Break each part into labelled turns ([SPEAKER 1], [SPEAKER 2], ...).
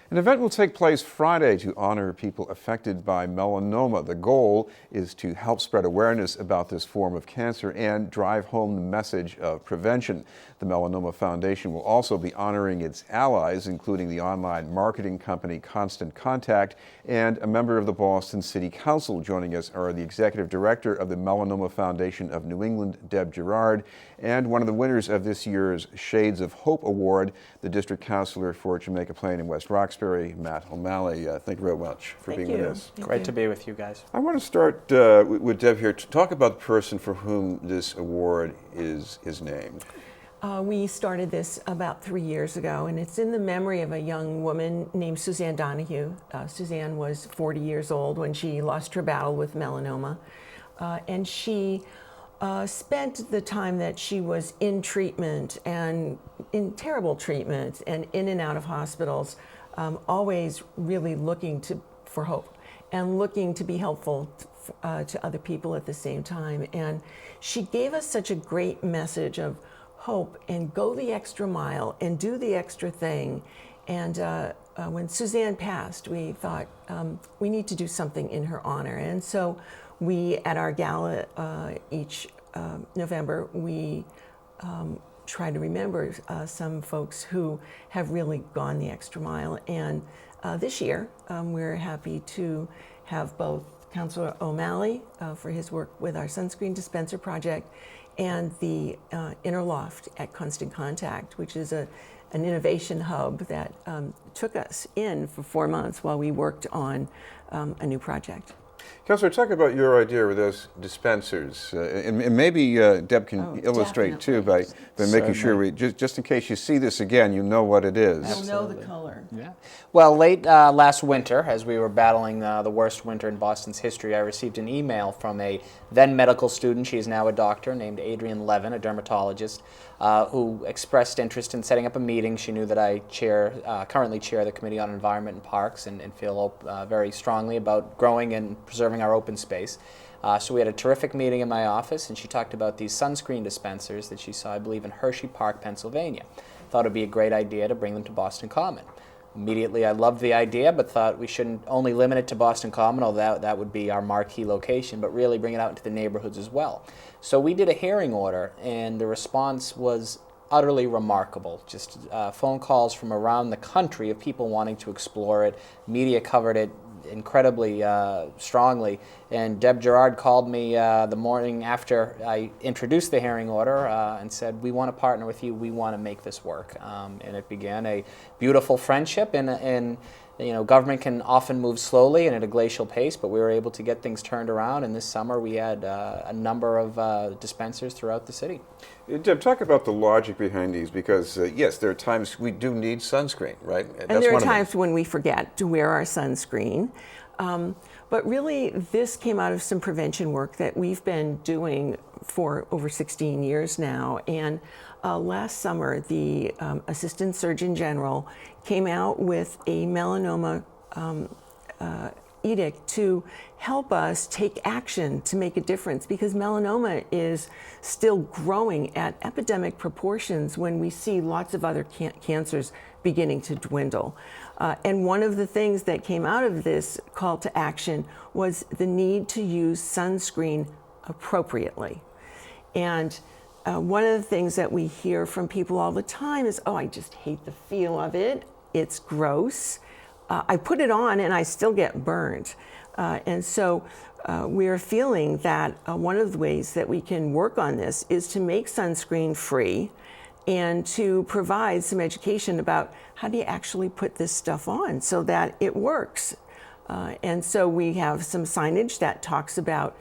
[SPEAKER 1] An event will take place Friday to honor people affected by melanoma. The goal is to help spread awareness about this form of cancer and drive home the message of prevention. The Melanoma Foundation will also be honoring its allies, including the online marketing company Constant Contact and a member of the Boston City Council. Joining us are the Executive Director of the Melanoma Foundation of New England, Deb Girard, and one of the winners of this year's Shades of Hope Award, the District Councilor for Jamaica Plain and West Roxbury, Matt O'Malley. Thank you very much for being with us.
[SPEAKER 2] Great to be with you guys.
[SPEAKER 1] I want to start with Deb here to talk about the person for whom this award is named.
[SPEAKER 3] We started this about 3 years ago, and it's in the memory of a young woman named Suzanne Donahue. Suzanne was 40 years old when she lost her battle with melanoma, and she spent the time that she was in treatment and in terrible treatment and in and out of hospitals, always really looking for hope and looking to be helpful to other people at the same time. And she gave us such a great message of hope and go the extra mile and do the extra thing. And when Suzanne passed, we thought we need to do something in her honor. And so we, at our gala each November, we try to remember some folks who have really gone the extra mile. And this year, we're happy to have both Councilor O'Malley for his work with our sunscreen dispenser project and the Inner Loft at Constant Contact, which is an innovation hub that took us in for 4 months while we worked on a new project.
[SPEAKER 1] Councilor, talk about your idea with those dispensers, and maybe Deb can illustrate
[SPEAKER 3] definitely.
[SPEAKER 1] too by making sure we just in case you see this again, you know what it is.
[SPEAKER 3] You'll know the color.
[SPEAKER 2] Yeah. Well, late last winter, as we were battling the worst winter in Boston's history, I received an email from a then medical student, she is now a doctor, named Adrienne Levin, a dermatologist, who expressed interest in setting up a meeting. She knew that I currently chair the Committee on Environment and Parks and feel very strongly about growing and preserving our open space. So we had a terrific meeting in my office, and she talked about these sunscreen dispensers that she saw, I believe, in Hershey Park, Pennsylvania. Thought it would be a great idea to bring them to Boston Common. Immediately I loved the idea, but thought we shouldn't only limit it to Boston Common, although that would be our marquee location, but really bring it out into the neighborhoods as well. So we did a hearing order, and the response was utterly remarkable. Just phone calls from around the country of people wanting to explore it. Media covered it incredibly strongly, and Deb Girard called me the morning after I introduced the hearing order and said, we want to partner with you, we want to make this work. And it began a beautiful friendship, and you know, government can often move slowly and at a glacial pace, but we were able to get things turned around, and this summer we had a number of dispensers throughout the city.
[SPEAKER 1] Deb, talk about the logic behind these, because yes, there are times we do need sunscreen, right?
[SPEAKER 3] And there are times when we forget to wear our sunscreen. But really, this came out of some prevention work that we've been doing for over 16 years now. And last summer, the Assistant Surgeon General came out with a melanoma edict to help us take action to make a difference, because melanoma is still growing at epidemic proportions when we see lots of other cancers beginning to dwindle. And one of the things that came out of this call to action was the need to use sunscreen appropriately. And one of the things that we hear from people all the time is, oh, I just hate the feel of it. It's gross. I put it on and I still get burned. And so we're feeling that one of the ways that we can work on this is to make sunscreen free and to provide some education about how do you actually put this stuff on so that it works. And so we have some signage that talks about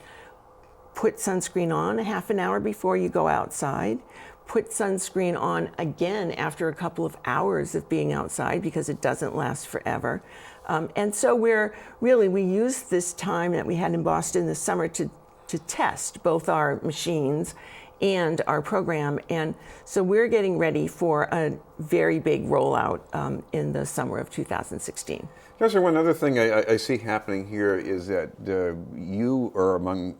[SPEAKER 3] put sunscreen on a half an hour before you go outside. Put sunscreen on again after a couple of hours of being outside, because it doesn't last forever. And so we use this time that we had in Boston this summer to test both our machines and our program. And so we're getting ready for a very big rollout in the summer of 2016.
[SPEAKER 1] Councilor, one other thing I see happening here is that you are among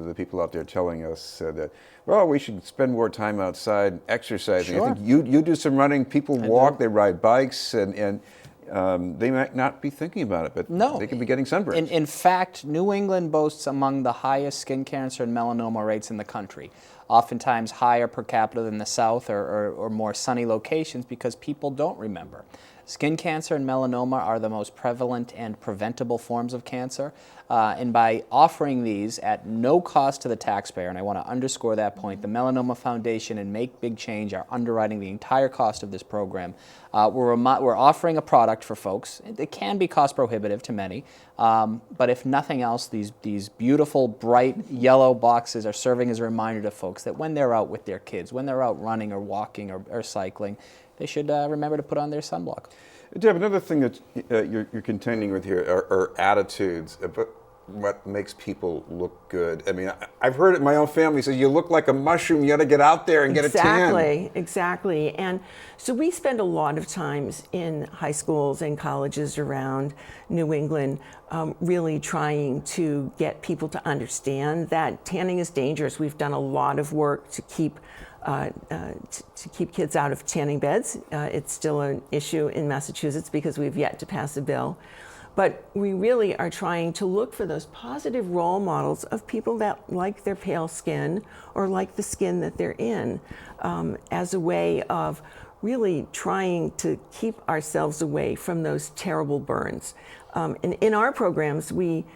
[SPEAKER 1] the people out there telling us that, well, we should spend more time outside exercising.
[SPEAKER 2] Sure.
[SPEAKER 1] I think you do some running, people walk, they ride bikes, and they might not be thinking about it, but
[SPEAKER 2] No.
[SPEAKER 1] they could be getting sunburns.
[SPEAKER 2] In fact, New England boasts among the highest skin cancer and melanoma rates in the country, oftentimes higher per capita than the South or more sunny locations because people don't remember. Skin cancer and melanoma are the most prevalent and preventable forms of cancer, and by offering these at no cost to the taxpayer, and I want to underscore that point, the Melanoma Foundation and Make Big Change are underwriting the entire cost of this program. We're offering a product for folks. It can be cost prohibitive to many, but if nothing else, these beautiful, bright yellow boxes are serving as a reminder to folks that when they're out with their kids, when they're out running or walking or cycling, they should remember to put on their sunblock.
[SPEAKER 1] Deb, another thing that you're contending with here are attitudes about what makes people look good. I mean, I've heard it in my own family say, you look like a mushroom, you got to get out there and get a tan.
[SPEAKER 3] Exactly. And so we spend a lot of times in high schools and colleges around New England really trying to get people to understand that tanning is dangerous. We've done a lot of work to keep kids out of tanning beds. It's still an issue in Massachusetts because we've yet to pass a bill. But we really are trying to look for those positive role models of people that like their pale skin or like the skin that they're in, as a way of really trying to keep ourselves away from those terrible burns. And in our programs, we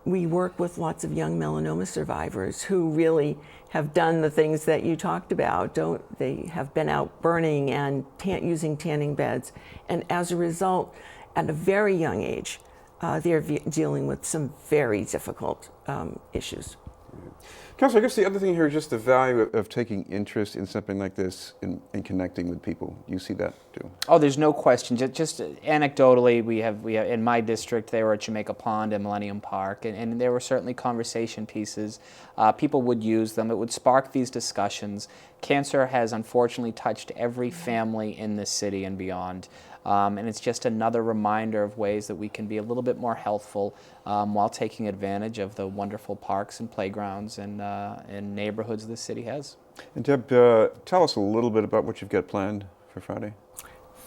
[SPEAKER 3] work with lots of young melanoma survivors who really have done the things that you talked about. They have been out burning and using tanning beds. And as a result, at a very young age, they're dealing with some very difficult issues.
[SPEAKER 1] Councilor, I guess the other thing here is just the value of taking interest in something like this and connecting with people. You see that too?
[SPEAKER 2] Oh, there's no question. Just anecdotally, we have in my district, they were at Jamaica Pond and Millennium Park, and there were certainly conversation pieces. People would use them. It would spark these discussions. Cancer has unfortunately touched every family in this city and beyond. And it's just another reminder of ways that we can be a little bit more healthful while taking advantage of the wonderful parks and playgrounds and neighborhoods the city has.
[SPEAKER 1] And Deb, tell us a little bit about what you've got planned for Friday.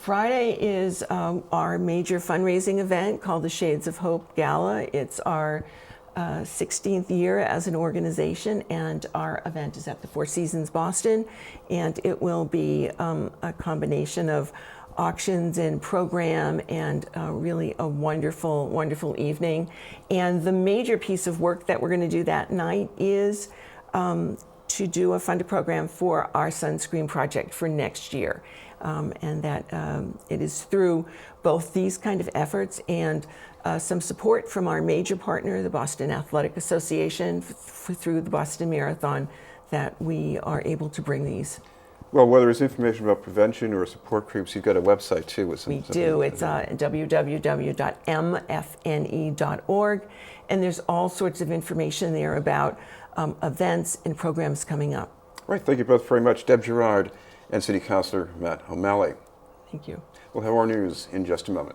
[SPEAKER 3] Friday is our major fundraising event called the Shades of Hope Gala. It's our 16th year as an organization, and our event is at the Four Seasons Boston, and it will be a combination of auctions and program and really a wonderful, wonderful evening. And the major piece of work that we're going to do that night is to do a funded program for our sunscreen project for next year. And that it is through both these kind of efforts and some support from our major partner, the Boston Athletic Association, through the Boston Marathon, that we are able to bring these.
[SPEAKER 1] Well, whether it's information about prevention or support groups, you've got a website too. With
[SPEAKER 3] we do. It's www.mfne.org, and there's all sorts of information there about events and programs coming up.
[SPEAKER 1] Right. Thank you both very much, Deb Girard and City Councilor Matt O'Malley.
[SPEAKER 3] Thank you.
[SPEAKER 1] We'll have more news in just a moment.